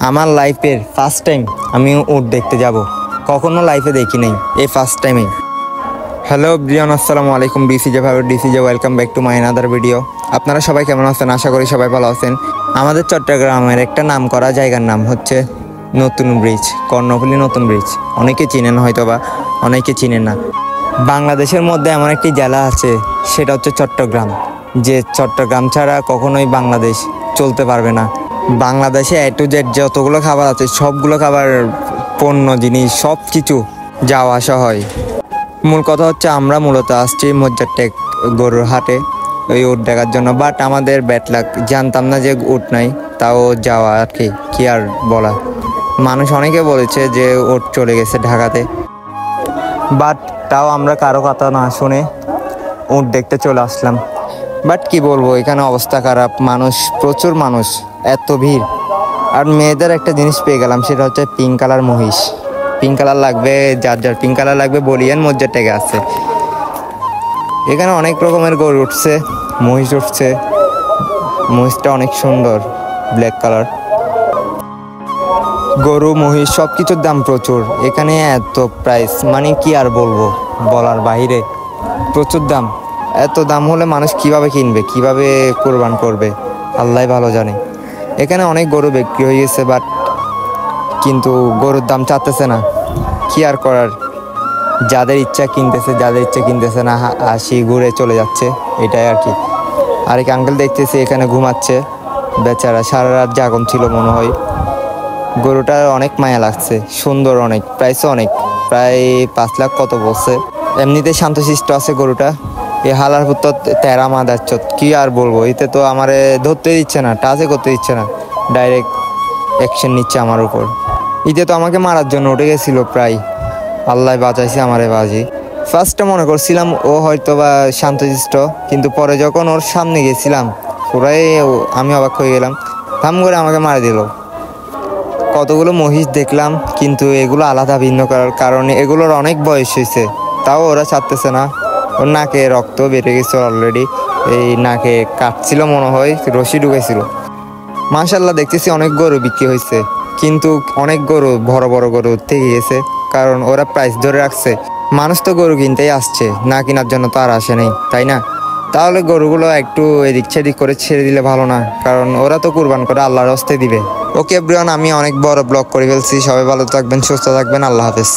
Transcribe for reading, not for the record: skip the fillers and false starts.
আমার লাইফের first time আমি উট দেখতে যাব, কখনো লাইফে দেখি নাই, এই ফার্স্ট টাইমে। হ্যালো ব্রিয়ান, আসসালামু আলাইকুম। ডিসিজে ভাই, DCJ welcome back to my another video. আপনারা সবাই কেমন আছেন? আশা করি সবাই ভালো আছেন। আমাদের চট্টগ্রামের একটা নাম করা জায়গার নাম হচ্ছে নতুন ব্রিজ, কর্ণফুলী নতুন ব্রিজ। অনেকে চিনেন হয়তো বা অনেকে চিনেন না। বাংলাদেশের মধ্যে এমন একটি জেলা আছে, সেটা হচ্ছে চট্টগ্রাম। যে চট্টগ্রাম ছাড়া কখনোই বাংলাদেশ চলতে পারবে না। বাংলাদেশে এ টু জেড যতগুলো খাবার আছে সবগুলো খাবার, পণ্য জিনিস সব কিছু যাওয়া আসা হয়। মূল কথা হচ্ছে আমরা মূলত আসছি মজ্জারটেক গরুর হাটে ওই উট দেখার জন্য। বাট আমাদের ব্যাড লাক, জানতাম না যে উট নাই, তাও যাওয়া আর কি আর বলা। মানুষ অনেকে বলেছে যে উট চলে গেছে ঢাকাতে, বাট তাও আমরা কারো কথা না শুনে উট দেখতে চলে আসলাম। বাট কি বলবো, এখানে অবস্থা খারাপ, মানুষ প্রচুর মানুষ, এত ভিড়। আর মেয়েদের একটা জিনিস পেয়ে গেলাম, সেটা হচ্ছে পিঙ্ক কালার মহিষ। পিঙ্ক কালার লাগবে, যার যার পিঙ্ক কালার লাগবে বলিয়েন, মজ্জারটেকে আছে। এখানে অনেক রকমের গরু উঠছে, মহিষ উঠছে। মহিষটা অনেক সুন্দর, ব্ল্যাক কালার। গরু মহিষ সব কিছুর দাম প্রচুর এখানে, এত প্রাইস মানে কি আর বলবো, বলার বাইরে। প্রচুর দাম, এত দাম হলে মানুষ কিভাবে কিনবে, কিভাবে কোরবান করবে, আল্লাহ ভালো জানে। এখানে অনেক গরু বিক্রি হয়ে গেছে, বাট কিন্তু গরুর দাম চাচ্ছে না, কি আর করার। যাদের ইচ্ছা কিনতেছে, যাদের ইচ্ছা কিনতেছে না, হাসি ঘুরে চলে যাচ্ছে, এটাই আর কি। আরেক আঙ্কেল দেখতেছি এখানে ঘুমাচ্ছে, বেচারা সারা রাত জাগন ছিল মনে হয়। গরুটার অনেক মায়া লাগছে, সুন্দর অনেক, প্রাইসও অনেক, প্রায় 5 লাখ কত বলছে। এমনিতে শান্তশিষ্ট আছে গরুটা। এই হালার পুত্র তেরা মাদার চোদ, কি আর বলবো। এতে তো আমারে ধরতে দিচ্ছে না, টাচে করতে দিচ্ছে না, ডাইরেক্ট অ্যাকশন নিচ্ছে আমার উপর। ইতে তো আমাকে মারার জন্য উঠে গেছিল প্রায়, আল্লাহ বাঁচাইছে আমারে বাজি। ফার্স্টে মনে করছিলাম ও হয়তো বা শান্তশিষ্ট, কিন্তু পরে যখন ওর সামনে গেছিলাম পুরাই আমি অবাক হয়ে গেলাম, থাম করে আমাকে মারা দিল। কতগুলো মহিষ দেখলাম, কিন্তু এগুলো আলাদা ভিন্ন করার কারণে এগুলোর অনেক বয়স হয়েছে, তাও ওরা ছাড়তেছে না। ওর নাকে রক্ত বেড়ে গেছে অলরেডি, এই নাকে কাটছিল মনে হয়, রশি ঢুকেছিল। মাশাল্লাহ দেখতেছি অনেক গরু বিক্রি হয়েছে, কিন্তু অনেক গরু বড় বড় গরু থেকে গেছে, কারণ ওরা প্রাইস ধরে রাখছে। মানুষ তো গরু কিনতেই আসছে, না কেনার জন্য তো আর আসে নেই, তাই না? তাহলে গরুগুলো একটু এদিক সেদিক করে ছেড়ে দিলে ভালো না? কারণ ওরা তো কুরবান করে আল্লাহর হস্তে দিবে। ওকে এভরিওয়ান, আমি অনেক বড় ব্লগ করে ফেলছি। সবাই ভালো থাকবেন, সুস্থ থাকবেন, আল্লাহ হাফেজ।